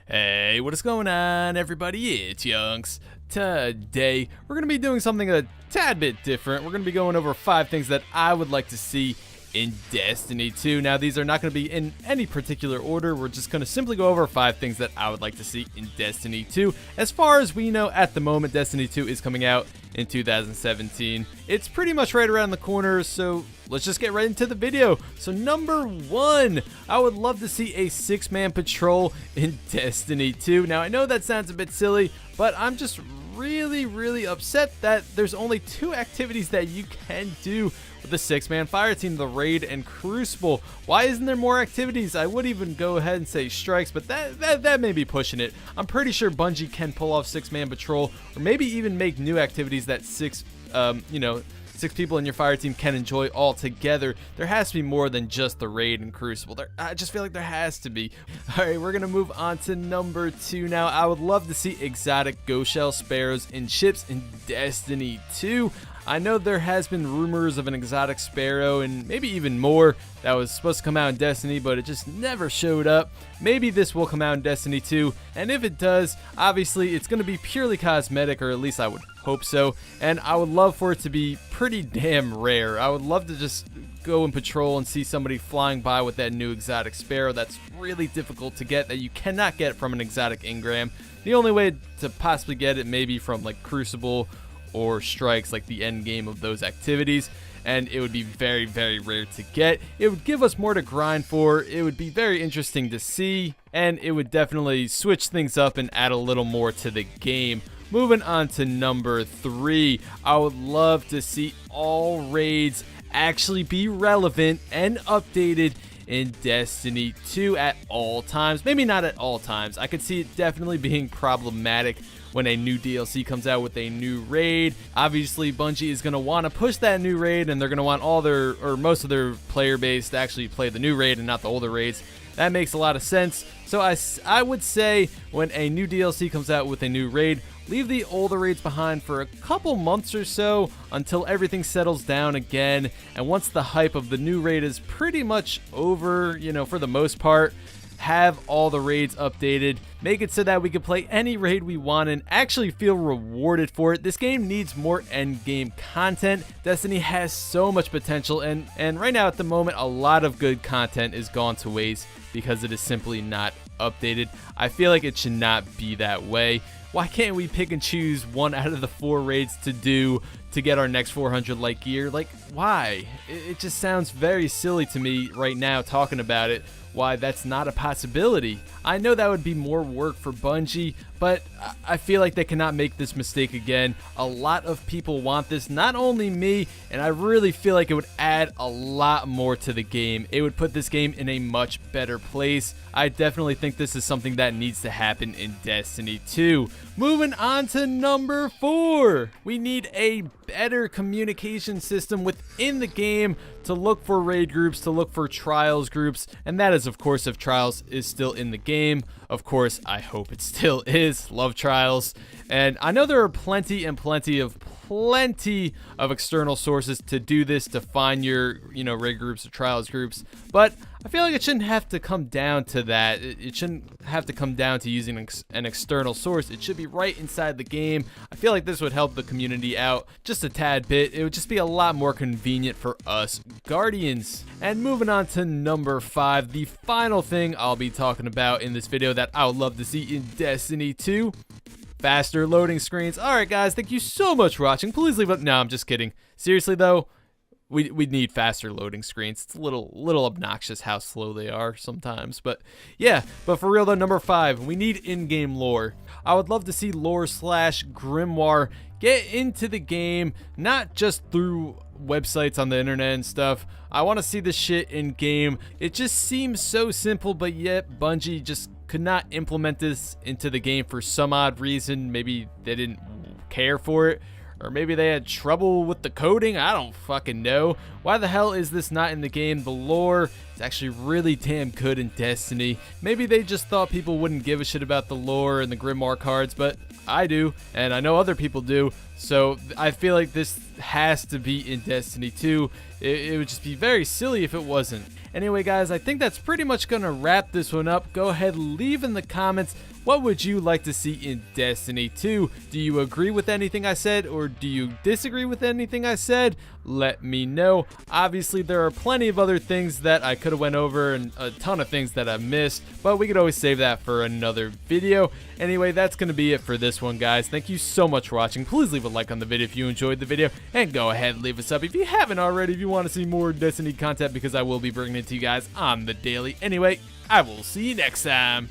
Hey, what is going on, everybody? It's Youngs. Today, we're going to be doing something a tad bit different. We're going to be going over 5 things that I would like to see in Destiny 2. Now, these are not going to be in any particular order. We're just going to simply go over 5 things that I would like to see in Destiny 2. As far as we know at the moment, Destiny 2 is coming out in 2017. It's pretty much right around the corner, so let's just get right into the video. So number 1, I would love to see a 6-man patrol in Destiny 2. Now, I know that sounds a bit silly, but I'm just really upset that there's only 2 activities that you can do with the 6-man fire team, the raid and crucible. Why isn't there more activities? I would even go ahead and say strikes, but that may be pushing it. I'm pretty sure Bungie can pull off 6-man patrol, or maybe even make new activities that 6 people in your fire team can enjoy all together. There has to be more than just the raid and crucible. I just feel like there has to be. All right, we're gonna move on to number 2 now. I would love to see exotic ghost shell sparrows in ships in Destiny 2. I know there has been rumors of an exotic sparrow and maybe even more that was supposed to come out in Destiny, but it just never showed up. Maybe this will come out in Destiny 2, and if it does, obviously it's going to be purely cosmetic, or at least I would hope so, and I would love for it to be pretty damn rare. I would love to just go and patrol and see somebody flying by with that new exotic sparrow that's really difficult to get, that you cannot get from an exotic engram. The only way to possibly get it may be from like Crucible or strikes, like the end game of those activities, and it would be very rare to get. It would give us more to grind for. It would be very interesting to see, and it would definitely switch things up and add a little more to the game. Moving on to number 3, I would love to see all raids actually be relevant and updated in Destiny 2 at all times. Maybe not at all times. I could see it definitely being problematic when a new DLC comes out with a new raid. Obviously, Bungie is going to want to push that new raid, and they're going to want all their, or most of their player base to actually play the new raid and not the older raids. That makes a lot of sense. So I would say when a new DLC comes out with a new raid, leave the older raids behind for a couple months or so until everything settles down again. And once the hype of the new raid is pretty much over, for the most part, have all the raids updated, make it so that we can play any raid we want and actually feel rewarded for it. This game needs more end game content. Destiny has so much potential, and right now at the moment a lot of good content is gone to waste because it is simply not updated. I feel like it should not be that way. Why can't we pick and choose 1 out of the 4 raids to do to get our next 400 light gear? Like, why? It just sounds very silly to me right now talking about it, why that's not a possibility. I know that would be more work for Bungie, but I feel like they cannot make this mistake again. A lot of people want this, not only me, and I really feel like it would add a lot more to the game. It would put this game in a much better place. I definitely think this is something that needs to happen in Destiny 2. Moving on to number 4. We need a better communication system within the game to look for raid groups, to look for trials groups, and that is, of course, if trials is still in the game. Of course, I hope it still is. Love trials. And I know there are plenty of external sources to do this, to find your, raid groups or trials groups, but I feel like it shouldn't have to come down to that. It shouldn't have to come down to using an external source. It should be right inside the game. I feel like this would help the community out just a tad bit. It would just be a lot more convenient for us Guardians. And moving on to number 5, the final thing I'll be talking about in this video that I would love to see in Destiny 2. Faster loading screens. Alright guys, thank you so much for watching. Please leave no, I'm just kidding. Seriously though, we need faster loading screens. It's a little obnoxious how slow they are sometimes. But yeah, but for real though, number 5, we need in-game lore. I would love to see lore / grimoire get into the game, not just through websites on the internet and stuff. I want to see this shit in game. It just seems so simple, but yet Bungie just could not implement this into the game for some odd reason. Maybe they didn't care for it, or maybe they had trouble with the coding. I don't fucking know. Why the hell is this not in the game? The lore It's actually really damn good in Destiny. Maybe they just thought people wouldn't give a shit about the lore and the Grimoire cards, but I do, and I know other people do, so I feel like this has to be in Destiny 2. It would just be very silly if it wasn't. Anyway, guys, I think that's pretty much going to wrap this one up. Go ahead, leave in the comments, what would you like to see in Destiny 2? Do you agree with anything I said, or do you disagree with anything I said? Let me know. Obviously, there are plenty of other things that I could have went over and a ton of things that I missed, but we could always save that for another video. Anyway, that's going to be it for this one, guys. Thank you so much for watching. Please leave a like on the video if you enjoyed the video, and go ahead and leave a sub if you haven't already, if you want to see more Destiny content, because I will be bringing it to you guys on the daily. Anyway, I will see you next time.